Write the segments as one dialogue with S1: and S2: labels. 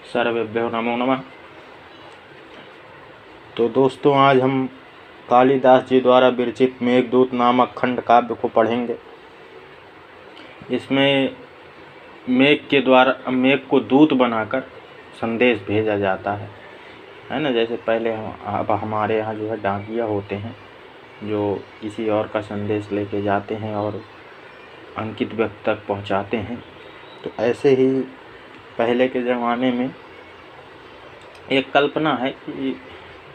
S1: सर्वेभ्यो नमो नमः। तो दोस्तों, आज हम कालिदास जी द्वारा विरचित मेघदूत नामक खंड काव्य को पढ़ेंगे। इसमें मेघ के द्वारा मेघ को दूत बनाकर संदेश भेजा जाता है ना। जैसे पहले अब हमारे यहाँ जो है डाकिया होते हैं जो किसी और का संदेश लेके जाते हैं और अंकित व्यक्ति तक पहुँचाते हैं। तो ऐसे ही पहले के ज़माने में एक कल्पना है कि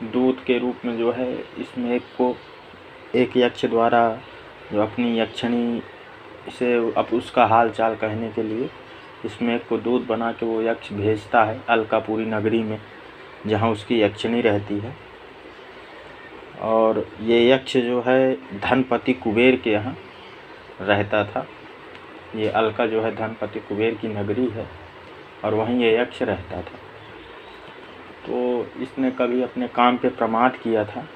S1: दूत के रूप में जो है इस मेघ को एक यक्ष द्वारा जो अपनी यक्षिणी से अब उसका हाल चाल कहने के लिए इस मेघ को दूत बना के वो यक्ष भेजता है अलकापुरी नगरी में, जहाँ उसकी यक्षिणी रहती है। और ये यक्ष जो है धनपति कुबेर के यहाँ रहता था। ये अलका जो है धनपति कुबेर की नगरी है और वहीं ये यक्ष रहता था। तो इसने कभी अपने काम पे प्रमाद किया था,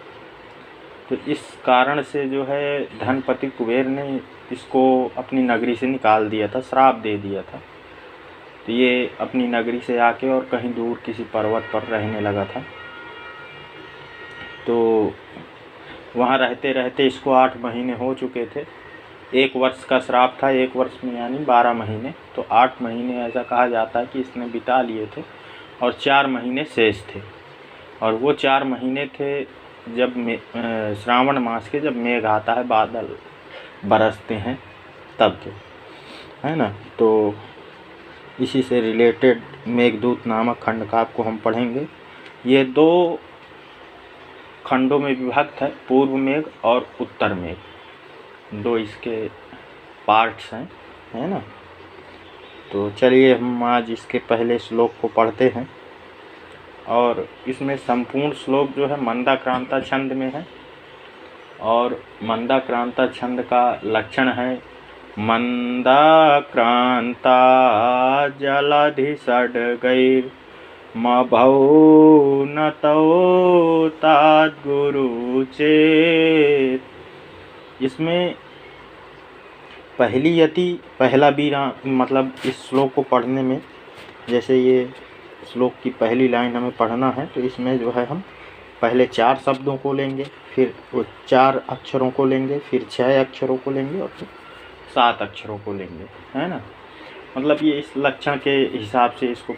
S1: तो इस कारण से जो है धनपति कुबेर ने इसको अपनी नगरी से निकाल दिया था, श्राप दे दिया था। तो ये अपनी नगरी से आके और कहीं दूर किसी पर्वत पर रहने लगा था। तो वहाँ रहते रहते इसको 8 महीने हो चुके थे। 1 वर्ष का श्राप था, 1 वर्ष में यानी 12 महीने। तो 8 महीने ऐसा कहा जाता है कि इसने बिता लिए थे और 4 महीने शेष थे। और वो 4 महीने थे जब श्रावण मास के, जब मेघ आता है, बादल बरसते हैं तब के, है ना। तो इसी से रिलेटेड मेघदूत नामक खंड काव्य को हम पढ़ेंगे। ये 2 खंडों में विभक्त है, पूर्व मेघ और उत्तर मेघ। 2 इसके पार्ट्स हैं, है ना। तो चलिए हम आज इसके पहले श्लोक को पढ़ते हैं। और इसमें संपूर्ण श्लोक जो है मंदाक्रांता छंद में है। और मंदाक्रांता छंद का लक्षण है मंदाक्रांता जलधि षड्गैर् मभौ नतौ तद्गुरु चेत्। इसमें पहली यति, पहला बीरा, मतलब इस श्लोक को पढ़ने में, जैसे ये श्लोक की पहली लाइन हमें पढ़ना है, तो इसमें जो है हम पहले 4 शब्दों को लेंगे, फिर वो 4 अक्षरों को लेंगे, फिर 6 अक्षरों को लेंगे और फिर 7 अक्षरों को लेंगे, है ना। मतलब ये इस लक्षण के हिसाब से इसको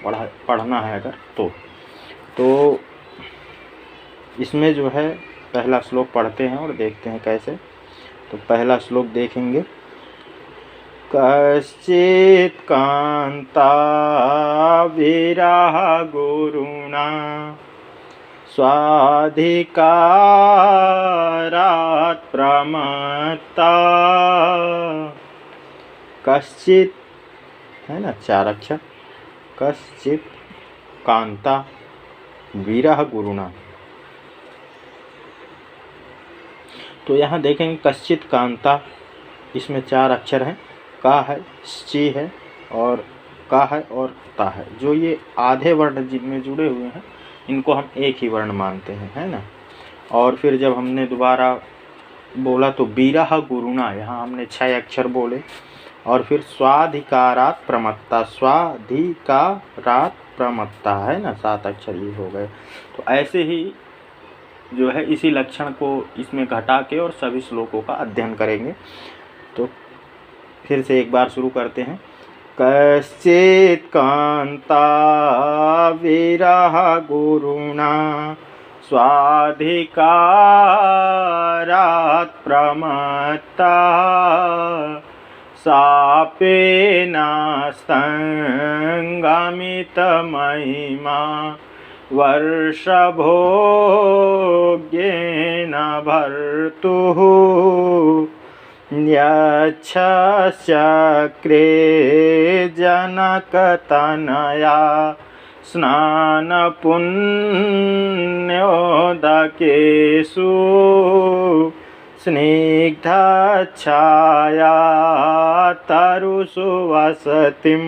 S1: पढ़ना है अगर तो इसमें जो है पहला श्लोक पढ़ते हैं और देखते हैं कैसे। तो पहला श्लोक देखेंगे। कश्चित् कांता विरह गुरुणा स्वाधिकारात् प्रमत्ता। कश्चित्, है ना, 4 अक्षर। कश्चित् कांता विरह गुरुणा। तो यहाँ देखेंगे कश्चित् कांता, इसमें 4 अक्षर हैं। का है, ची है और का है और ता है। जो ये आधे वर्ण जिनमें जुड़े हुए हैं इनको हम एक ही वर्ण मानते हैं, है ना। और फिर जब हमने दोबारा बोला तो विरह गुरुणा, यहाँ हमने 6 अक्षर बोले। और फिर स्वाधिकारात् प्रमत्ता, स्वाधिकारात् प्रमत्ता, है ना, 7 अक्षर ये हो गए। तो ऐसे ही जो है इसी लक्षण को इसमें घटा के और सभी श्लोकों का अध्ययन करेंगे। तो फिर से एक बार शुरू करते हैं। कश्चित् कांता विरह गुरुणा स्वाधिकारात् प्रमत्ता सापेनास्तंगमित महिमा वर्षभोग्येन भर्तुः यच्छक्रे जनकतनया स्नानपुण्योदकेषु स्निग्धच्छाया तरुषु वसतिं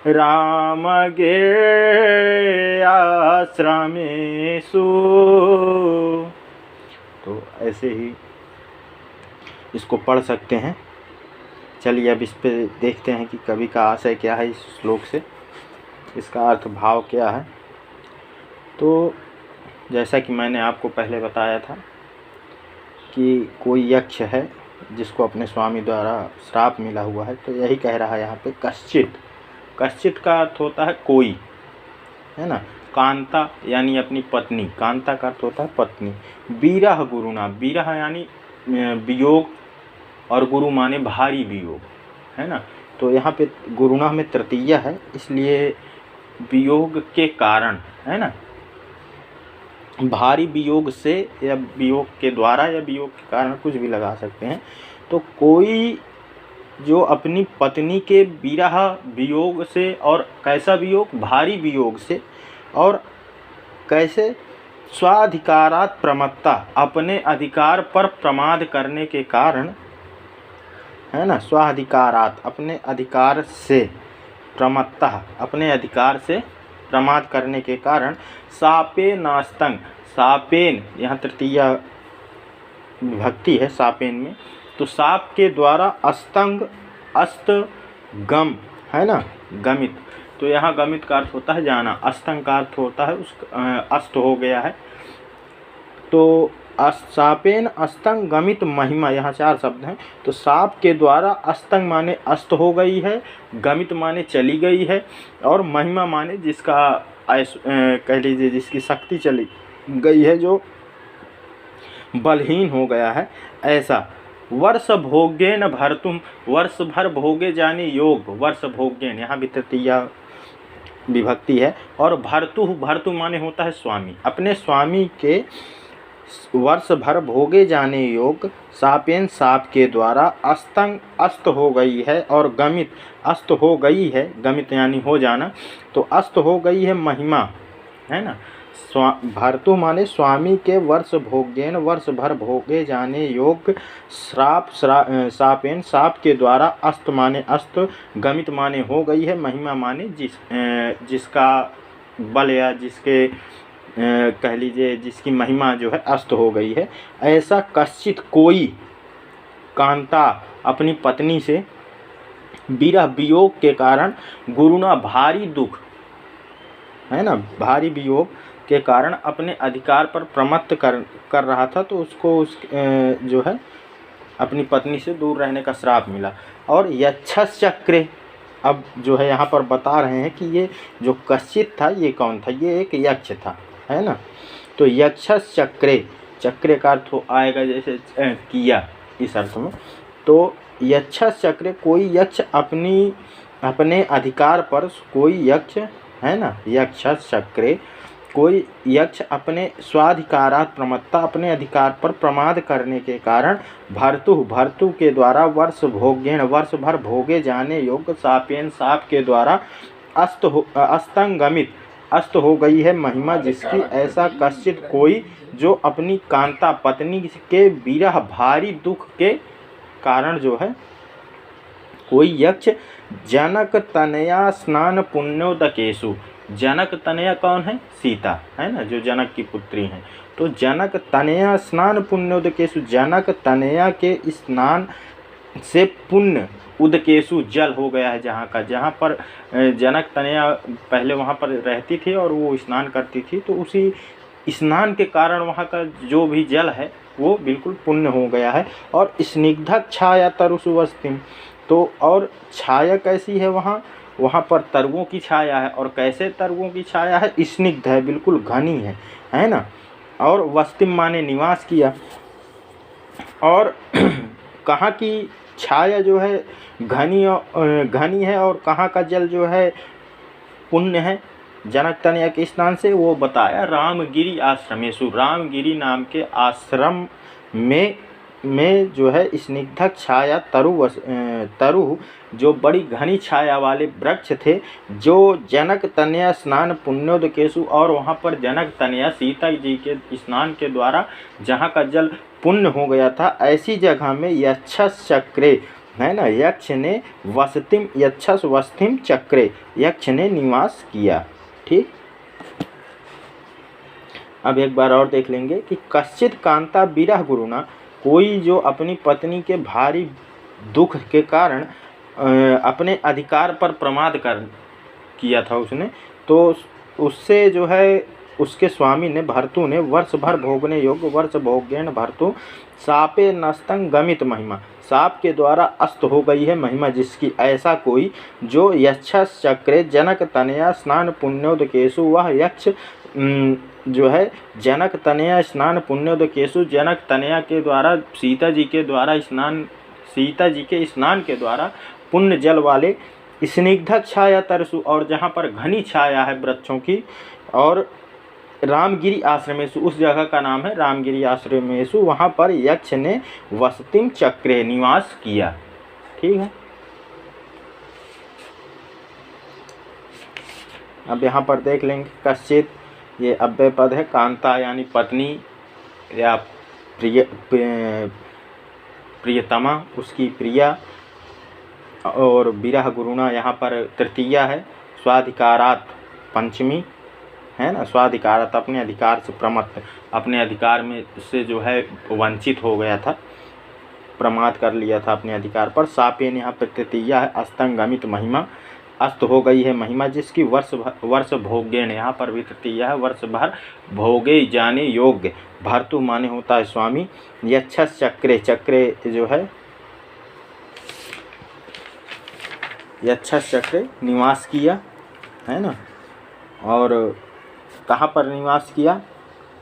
S1: रामगिर्याश्रमेषु। तो ऐसे ही इसको पढ़ सकते हैं। चलिए अब इस पे देखते हैं कि कवि का आशय क्या है इस श्लोक से। इसका अर्थ भाव क्या है। तो जैसा कि मैंने आपको पहले बताया था कि कोई यक्ष है जिसको अपने स्वामी द्वारा श्राप मिला हुआ है, तो यही कह रहा है यहाँ पे कश्चित। कश्चित का अर्थ होता है कोई, है ना। कांता यानी अपनी पत्नी, कांता का अर्थ होता है पत्नी। विरह गुरुना, विरह यानी वियोग, और गुरु माने भारी वियोग, है ना। तो यहाँ पे गुरुना में तृतीया है, इसलिए वियोग के कारण, है ना, भारी वियोग से या वियोग के द्वारा या वियोग के कारण, कुछ भी लगा सकते हैं। तो कोई जो अपनी पत्नी के विरह वियोग से, और कैसा वियोग, भारी वियोग से, और कैसे, स्वाधिकारात् प्रमत्ता, अपने अधिकार पर प्रमाद करने के कारण, है ना, स्वाधिकारात् अपने अधिकार से, प्रमत्ता अपने अधिकार से प्रमाद करने के कारण, सापेनास्तंग, सापेन यहाँ तृतीया विभक्ति है सापेन में, तो साप के द्वारा अस्तंग, अस्त गम, है ना, गमित। तो यहाँ गमित का अर्थ होता है जाना, अस्तंग का अर्थ होता है उस अस्त हो गया है। तो सापेन अस्तंग गमित महिमा, यहाँ 4 शब्द हैं। तो साप के द्वारा अस्तंग माने अस्त हो गई है, गमित माने चली गई है, और महिमा माने जिसका कह लीजिए जिसकी शक्ति चली गई है, जो बलहीन हो गया है, ऐसा। वर्ष भोग्येन भर्तुम, वर्ष भर भोगे जाने योग, वर्ष भोग्येन यहाँ भी तृतीया विभक्ति है। और भर्तु, भर्तु माने होता है स्वामी, अपने स्वामी के वर्ष भर भोगे जाने योग, सापेन साप के द्वारा, अस्तंग अस्त हो गई है, और गमित अस्त हो गई है, गमित यानी हो जाना, तो अस्त हो गई है महिमा, है ना। भर्तु माने स्वामी के वर्ष भोग्येन, वर्ष भर भोगे जाने योग, श्राप सापेन साप के द्वारा, अस्त माने अस्त, गमित माने हो गई है, महिमा माने जिसका बल या जिसके कह लीजिए जिसकी महिमा जो है अस्त हो गई है, ऐसा कश्चित कोई, कांता अपनी पत्नी से, विरह वियोग के कारण, गुरुना भारी दुख, है ना, भारी वियोग के कारण अपने अधिकार पर प्रमत्त कर रहा था, तो उसको जो है अपनी पत्नी से दूर रहने का श्राप मिला। और यक्षस चक्रे, अब जो है यहाँ पर बता रहे हैं कि ये जो कश्चित था ये कौन था, ये एक यक्ष था, है ना। तो यक्षस चक्रे, चक्रे का अर्थ आएगा जैसे किया इस अर्थ में। तो यक्षस चक्रे, कोई यक्ष अपने अधिकार पर, कोई यक्ष, है ना, यक्षस चक्रे, कोई यक्ष अपने स्वाधिकारात् प्रमत्ता, अपने अधिकार पर प्रमाद करने के कारण, भर्तु के द्वारा, वर्ष भोग्येन वर्ष भर भोगे जाने योग्य, सापेन साप के द्वारा, अस्तंगमित अस्त हो गई है महिमा जिसकी, ऐसा कश्चित कोई जो अपनी कांता पत्नी के विरह भारी दुख के कारण जो है, कोई यक्ष, जनक तनया स्नान पुण्योदकेषु, जनक तनया कौन है, सीता, है ना, जो जनक की पुत्री हैं। तो जनक तनया स्नान पुण्योदकेषु, जनक तनया के स्नान से पुण्य, उदकेशु जल हो गया है जहाँ का, जहाँ पर जनक तनया पहले वहाँ पर रहती थी और वो स्नान करती थी, तो उसी स्नान के कारण वहाँ का जो भी जल है वो बिल्कुल पुण्य हो गया है। और स्निग्ध छाया तरुषु वस्तिम, तो और छाया कैसी है वहाँ पर तरुओं की छाया है। और कैसे तरुओं की छाया है, स्निग्ध है, बिल्कुल घनी है ना। और वस्तिम माने निवास किया। और कहाँ की छाया जो है घनी है, और कहाँ का जल जो है पुण्य है जनक तनया के स्नान से, वो बताया रामगिरी आश्रमेशु, रामगिरी नाम के आश्रम में जो है स्निग्ध छाया तरु जो बड़ी घनी छाया वाले वृक्ष थे, जो जनक तनया स्नान पुण्योदकेशु, और वहाँ पर जनक तनया सीता जी के स्नान के द्वारा जहाँ का जल पुण्य हो गया था, ऐसी जगह में यक्षस चक्रे, है ना, यक्ष ने यक्षस वस्तिम चक्रे, यक्ष ने निवास किया। ठीक, अब एक बार और देख लेंगे कि कश्चित कांता विरह गुरुना, कोई जो अपनी पत्नी के भारी दुख के कारण अपने अधिकार पर प्रमाद किया था उसने। तो उससे जो है उसके स्वामी ने भर्तु ने वर्ष भर भोगने योग्य वर्ष भोग्यन भर्तु सापे नस्तंग गमित महिमा, साप के द्वारा अस्त हो गई है महिमा जिसकी, ऐसा कोई जो यक्षस चक्रे जनक तनया स्नान पुण्योदकेशु, वह यक्ष जो है जनक तनया स्नान पुण्योदकेशु, जनक तनया के द्वारा सीता जी के द्वारा स्नान, सीता जी के स्नान के द्वारा पुण्य जल वाले स्निग्ध छाया तरसु, और जहाँ पर घनी छाया है वृक्षों की, और रामगिरी आश्रमेशु, उस जगह का नाम है रामगिरी आश्रमेशु, वहाँ पर यक्ष ने वसतिम चक्रे निवास किया। ठीक है, अब यहाँ पर देख लेंगे कश्चित, ये अव्यय पद है, कांता यानी पत्नी या प्रियतमा उसकी प्रिया, और विरह गुरुणा यहाँ पर तृतीया है, स्वाधिकारात पंचमी है ना, स्वाधिकारात अपने अधिकार से प्रमत्त, अपने अधिकार में से जो है वंचित हो गया था, प्रमाद कर लिया था अपने अधिकार पर। सापेन यहाँ पर तृतीया है, अस्तंगमित महिमा, अस्त हो गई है महिमा जिसकी, वर्ष भोग्यन यहाँ पर भी तृतीया है, वर्ष भर भोगे जाने योग्य, भर्तु माने होता है स्वामी, यक्षस चक्रे, चक्रे जो है यक्षस चक्रे निवास किया है ना। और कहाँ पर निवास किया,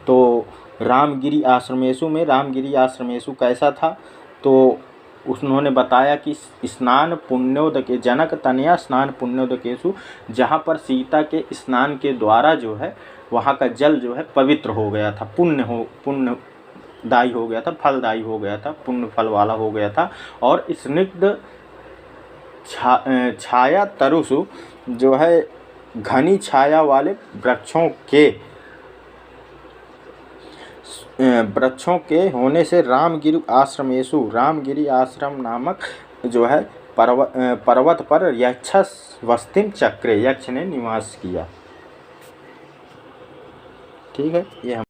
S1: तो रामगिरी आश्रमेशु में। रामगिरी आश्रमेशु कैसा था, तो उन्होंने बताया कि स्नान पुण्योदके, जनक तनया स्नान पुण्योदकेशु, जहाँ पर सीता के स्नान के द्वारा जो है वहाँ का जल जो है पवित्र हो गया था, पुण्यदायी हो गया था, फलदायी हो गया था, पुण्य फल वाला हो गया था। और स्निग्ध छाया तरुसु जो है घनी छाया वाले वृक्षों के होने से, रामगिरी आश्रमेशु, रामगिरी आश्रम नामक जो है पर्वत पर यक्षस वस्तिम चक्रे, यक्ष ने निवास किया। ठीक है, ये हम